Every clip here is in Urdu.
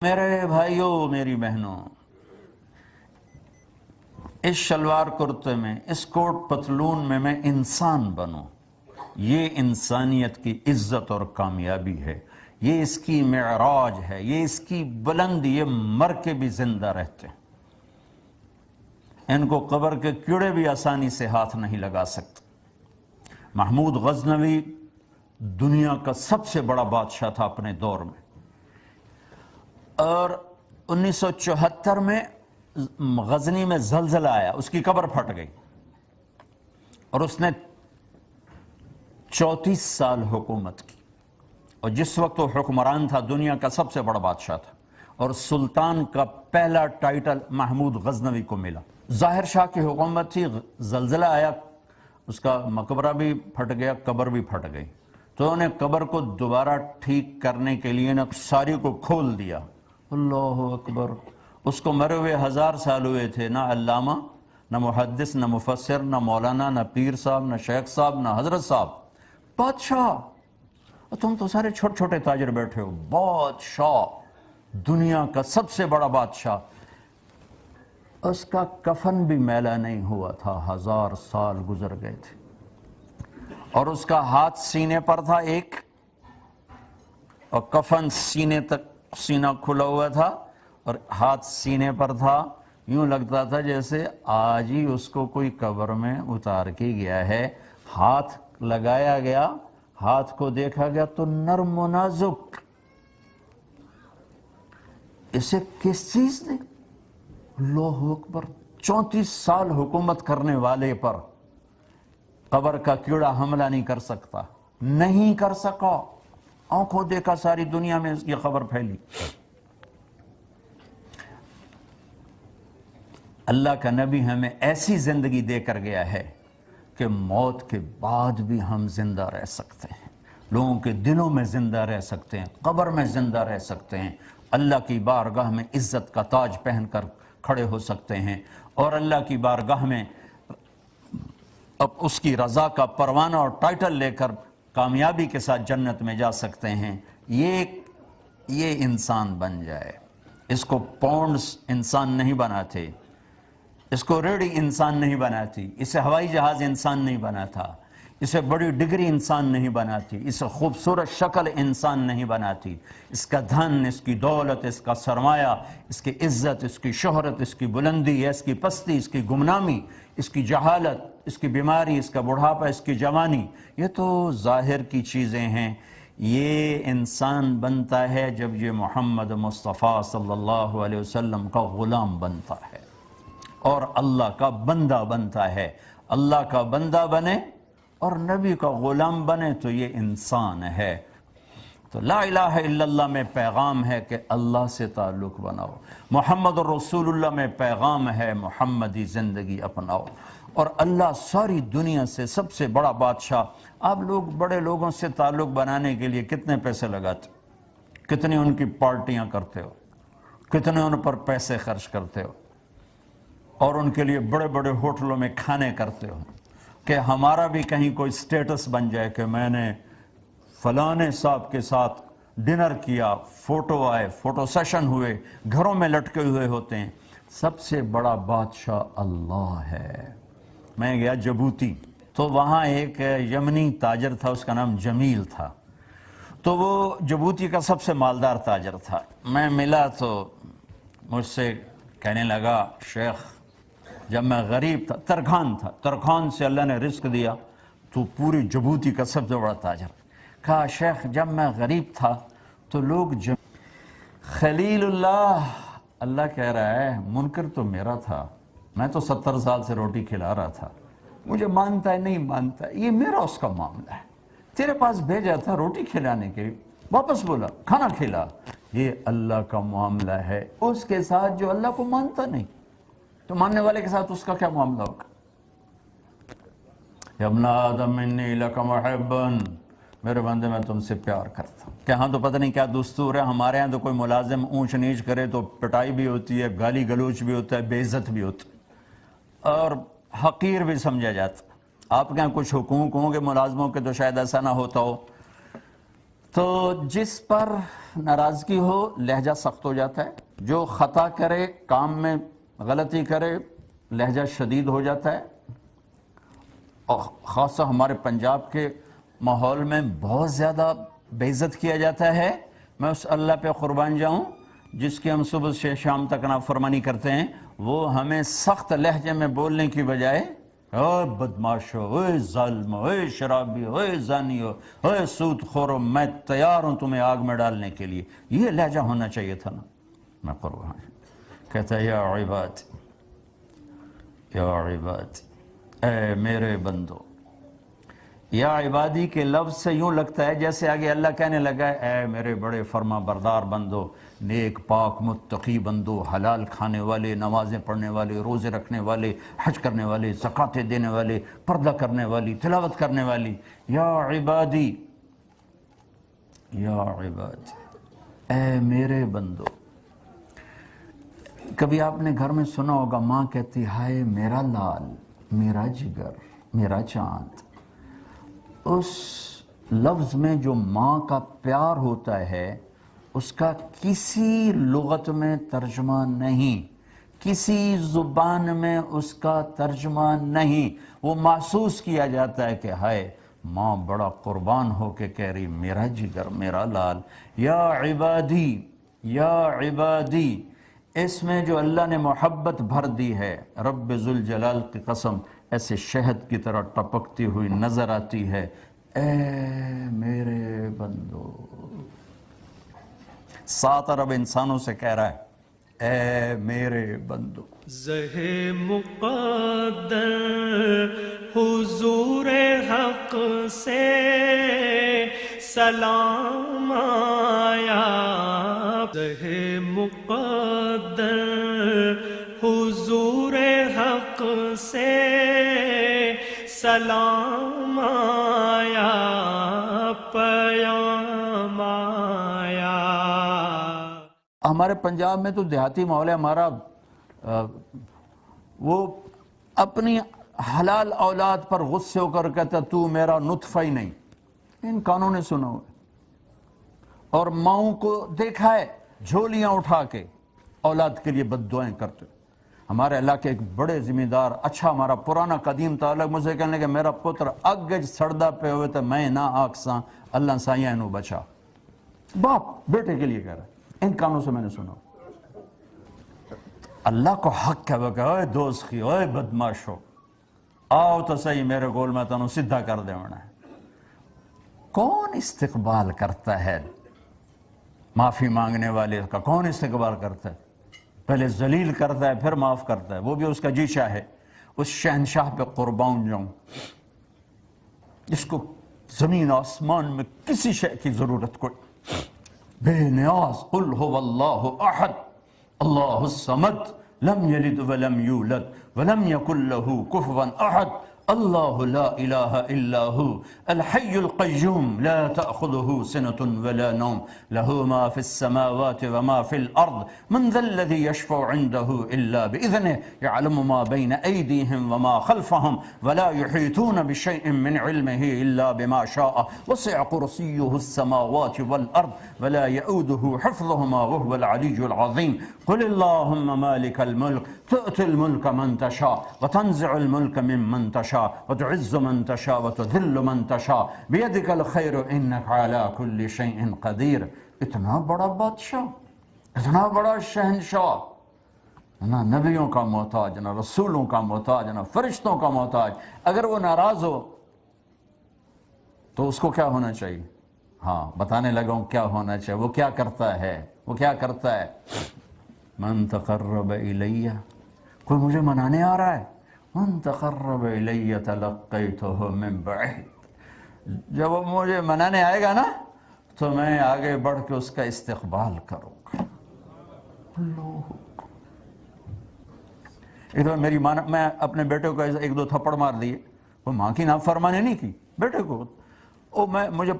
میرے بھائیوں میری بہنوں، اس شلوار کرتے میں، اس کوٹ پتلون میں انسان بنوں، یہ انسانیت کی عزت اور کامیابی ہے، یہ اس کی معراج ہے، یہ اس کی بلندی، یہ مر کے بھی زندہ رہتے ہیں۔ ان کو قبر کے کیڑے بھی آسانی سے ہاتھ نہیں لگا سکتے۔ محمود غزنوی دنیا کا سب سے بڑا بادشاہ تھا اپنے دور میں، اور 1974 میں غزنی میں زلزلہ آیا، اس کی قبر پھٹ گئی، اور اس نے 34 سال حکومت کی، اور جس وقت وہ حکمران تھا دنیا کا سب سے بڑا بادشاہ تھا، اور سلطان کا پہلا ٹائٹل محمود غزنوی کو ملا۔ ظاہر شاہ کی حکومت تھی، زلزلہ آیا، اس کا مقبرہ بھی پھٹ گیا، قبر بھی پھٹ گئی، تو انہوں نے قبر کو دوبارہ ٹھیک کرنے کے لیے ساری کو کھول دیا۔ اللہ اکبر! اس کو مرے ہوئے 1000 سال ہوئے تھے، نہ علامہ، نہ محدث، نہ مفسر، نہ مولانا، نہ پیر صاحب، نہ شیخ صاحب، نہ حضرت صاحب، بادشاہ! اور تم تو سارے چھوٹے چھوٹے تاجر بیٹھے ہو، بادشاہ، دنیا کا سب سے بڑا بادشاہ۔ اس کا کفن بھی میلا نہیں ہوا تھا، 1000 سال گزر گئے تھے، اور اس کا ہاتھ سینے پر تھا ایک، اور کفن سینے تک، سینہ کھلا ہوا تھا اور ہاتھ سینے پر تھا۔ یوں لگتا تھا جیسے آج ہی اس کو کوئی قبر میں اتار کے گیا ہے۔ ہاتھ لگایا گیا، ہاتھ کو دیکھا گیا تو نرم و نازک، اسے کس چیز نے؟ اللہ اکبر! 34 سال حکومت کرنے والے پر قبر کا کیڑا حملہ نہیں کر سکتا، نہیں کر سکا۔ آنکھوں دیکھا ساری دنیا میں اس کی خبر پھیلی۔ اللہ کا نبی ہمیں ایسی زندگی دے کر گیا ہے کہ موت کے بعد بھی ہم زندہ رہ سکتے ہیں، لوگوں کے دلوں میں زندہ رہ سکتے ہیں، قبر میں زندہ رہ سکتے ہیں، اللہ کی بارگاہ میں عزت کا تاج پہن کر کھڑے ہو سکتے ہیں، اور اللہ کی بارگاہ میں اب اس کی رضا کا پروانہ اور ٹائٹل لے کر کامیابی کے ساتھ جنت میں جا سکتے ہیں۔ یہ انسان بن جائے۔ اس کو پاؤنڈز انسان نہیں بناتے، اس کو ریڑھی انسان نہیں بناتی، اسے ہوائی جہاز انسان نہیں بناتا، اسے بڑی ڈگری انسان نہیں بناتی، اسے خوبصورت شکل انسان نہیں بناتی۔ اس کا دھن، اس کی دولت، اس کا سرمایہ، اس کی عزت، اس کی شہرت، اس کی بلندی، اس کی پستی، اس کی گمنامی، اس کی جہالت، اس کی بیماری، اس کا بڑھاپا، اس کی جوانی، یہ تو ظاہر کی چیزیں ہیں۔ یہ انسان بنتا ہے جب یہ محمد مصطفیٰ صلی اللہ علیہ وسلم کا غلام بنتا ہے اور اللہ کا بندہ بنتا ہے۔ اللہ کا بندہ بنے اور نبی کا غلام بنے تو یہ انسان ہے۔ تو لا الہ الا اللہ میں پیغام ہے کہ اللہ سے تعلق بناؤ، محمد رسول اللہ میں پیغام ہے محمدی زندگی اپناؤ، اور اللہ ساری دنیا سے سب سے بڑا بادشاہ۔ آپ لوگ بڑے لوگوں سے تعلق بنانے کے لیے کتنے پیسے لگاتے ہو، کتنی ان کی پارٹیاں کرتے ہو، کتنے ان پر پیسے خرچ کرتے ہو، اور ان کے لیے بڑے بڑے ہوٹلوں میں کھانے کرتے ہو کہ ہمارا بھی کہیں کوئی سٹیٹس بن جائے کہ میں نے فلانے صاحب کے ساتھ ڈنر کیا، فوٹو آئے، فوٹو سیشن ہوئے، گھروں میں لٹکے ہوئے ہوتے ہیں۔ سب سے بڑا بادشاہ اللہ ہے۔ میں گیا جبوتی، تو وہاں ایک یمنی تاجر تھا، اس کا نام جمیل تھا، تو وہ جبوتی کا سب سے مالدار تاجر تھا۔ میں ملا تو مجھ سے کہنے لگا، شیخ جب میں غریب تھا، ترکھان سے اللہ نے رزق دیا، تو پوری جبوتی کا سب سے بڑا تاجر۔ کہا شیخ جب میں غریب تھا تو لوگ خلیل اللہ کہہ رہا ہے، منکر تو میرا تھا، میں تو 70 سال سے روٹی کھلا رہا تھا، مجھے مانتا ہے نہیں مانتا ہے، یہ میرا اس کا معاملہ ہے، تیرے پاس بھیجا تھا روٹی کھلانے کے لیے، واپس بولا کھانا کھلا، یہ اللہ کا معاملہ ہے اس کے ساتھ جو اللہ کو مانتا نہیں، تو ماننے والے کے ساتھ اس کا کیا معاملہ ہوگا؟ یا ابن آدم انی لک محبن، میرے بندے میں تم سے پیار کرتا ہوں۔ کہ ہاں تو پتہ نہیں کیا دستور ہے، ہمارے ہاں تو کوئی ملازم اونچ نیچ کرے تو پٹائی بھی ہوتی ہے، گالی گلوچ بھی ہوتا ہے، بے عزت بھی ہوتا ہے، اور حقیر بھی سمجھا جاتا ہے۔ آپ کے ہاں کچھ حقوق ہوں گے ملازموں کے تو شاید ایسا نہ ہوتا ہو، تو جس پر ناراضگی ہو لہجہ سخت ہو جاتا ہے، جو خطا کرے، کام میں غلطی کرے، لہجہ شدید ہو جاتا ہے. اور خاصہ ہمارے پنجاب کے ماحول میں بہت زیادہ بے عزت کیا جاتا ہے. میں اس اللہ پہ قربان جاؤں جس کی ہم صبح سے شام تک نافرمانی کرتے ہیں، وہ ہمیں سخت لہجے میں بولنے کی بجائے اے بدماشو، اے ظالمو، اے شرابیو، اے زانیو، اے سود خورو، میں تیار ہوں تمہیں آگ میں ڈالنے کے لیے، یہ لہجہ ہونا چاہیے تھا نا. میں قربان کہتا ہے یا عباد، یا عباد، اے میرے بندو. یا عبادی کے لفظ سے یوں لگتا ہے جیسے آگے اللہ کہنے لگا ہے اے میرے بڑے فرما بردار بندو، نیک پاک متقی بندو، حلال کھانے والے، نمازیں پڑھنے والے، روزے رکھنے والے، حج کرنے والے، زکوٰۃ دینے والے، پردہ کرنے والی، تلاوت کرنے والی. یا عبادی، یا عبادی، اے میرے بندو. کبھی آپ نے گھر میں سنا ہوگا ماں کہتی ہائے میرا لال، میرا جگر، میرا چاند. اس لفظ میں جو ماں کا پیار ہوتا ہے اس کا کسی لغت میں ترجمہ نہیں، کسی زبان میں اس کا ترجمہ نہیں. وہ محسوس کیا جاتا ہے کہ ہائے ماں بڑا قربان ہو کے کہہ رہی میرا جگر، میرا لال. یا عبادی، یا عبادی، اس میں جو اللہ نے محبت بھر دی ہے، رب ذوالجلال کی قسم ایسے شہد کی طرح ٹپکتی ہوئی نظر آتی ہے. اے میرے بندو، 7 ارب انسانوں سے کہہ رہا ہے اے میرے بندو. زہ مقدر حضور حق سے سلام آیا، زہ مقدر حضور حق سے سلام آیا، پیام آیا. ہمارے پنجاب میں تو دیہاتی ماحول ہے ہمارا، وہ اپنی حلال اولاد پر غصے ہو کر کہتا تو میرا نطفہ ہی نہیں. ان کانوں نے سنا ہوا ہے. اور ماؤں کو دیکھا ہے جھولیاں اٹھا کے اولاد کے لیے بد دعائیں کرتے. ہمارے علاقے ایک بڑے ذمہ دار، اچھا ہمارا پرانا قدیم تعلق، مجھے کہنے لگا میرا پتر اگج سڑدہ پہ ہوئے تو میں نہ آکساں، اللہ سائیاں انہوں بچا. باپ بیٹے کے لیے کہہ رہا ہے. ان کانوں سے میں نے سنا. اللہ کو حق ہے وہ کہ اوے دوزخی، اوے بدماشو، آؤ تو صحیح میرے گول میں تنوں سدھا کر دے ہونا ہے. کون استقبال کرتا ہے معافی مانگنے والے کا؟ کون استقبال کرتا ہے؟ پہلے ذلیل کرتا ہے پھر معاف کرتا ہے. وہ بھی اس کا جی چاہے اس شہنشاہ پہ قربان جاؤں جس کو زمین آسمان میں کسی شے کی ضرورت کوئی بے نیاز. قل هو اللہ احد اللہ الصمد لم یلد ولم یولد ولم یکن له کفوا احد اللہ لا الہ الا ہو الحی القیوم لا تأخذه سنة ولا نوم له ما في السماوات وما في الأرض من ذا الذي يشفع عنده إلا بإذنه يعلم ما بين أيديهم وما خلفهم ولا يحيطون بشيء من علمه إلا بما شاء وسع كرسيه السماوات والأرض ولا يؤوده حفظهما وهو العلي العظيم. قل اللهم مالك الملك تؤتي الملك من تشاء وتنزع الملك ممن تشاء وتعز من تشاء وتذل من تشاء بيدك الخير انك على كل شيء قدير. اتنا بڑا بادشاہ، اتنا بڑا شہنشاہ، نہ نبیوں کا محتاج، نہ رسولوں کا محتاج، نہ فرشتوں کا محتاج. اگر وہ ناراض ہو تو اس کو کیا ہونا چاہیے؟ ہاں بتانے لگا ہوں کیا ہونا چاہیے. وہ کیا کرتا ہے؟ وہ کیا کرتا ہے؟ من تقرب الیہ، کوئی مجھے منانے آ رہا ہے، من تقرب الیہ تلقیتہ من بعید، جب وہ مجھے منانے آئے گا نا تو میں آگے بڑھ کے اس کا استقبال کروں گا. اللہ، ایک دفعہ میری ماں، میں اپنے بیٹے کو ایک دو تھپڑ مار دیے. وہ ماں کی نافرمانی نہیں کی، بیٹے کو. مجھے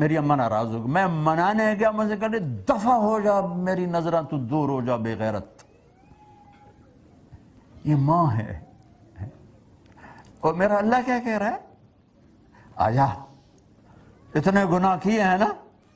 میری اماں ناراض ہو گئی، میں منانے گیا، مجھے کہنے دفع ہو جا میری نظریں تو دور ہو جا بے غیرت. یہ ماں ہے. اور میرا اللہ کیا کہہ رہا ہے؟ آجا، اتنے گناہ کیے ہیں نا،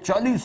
40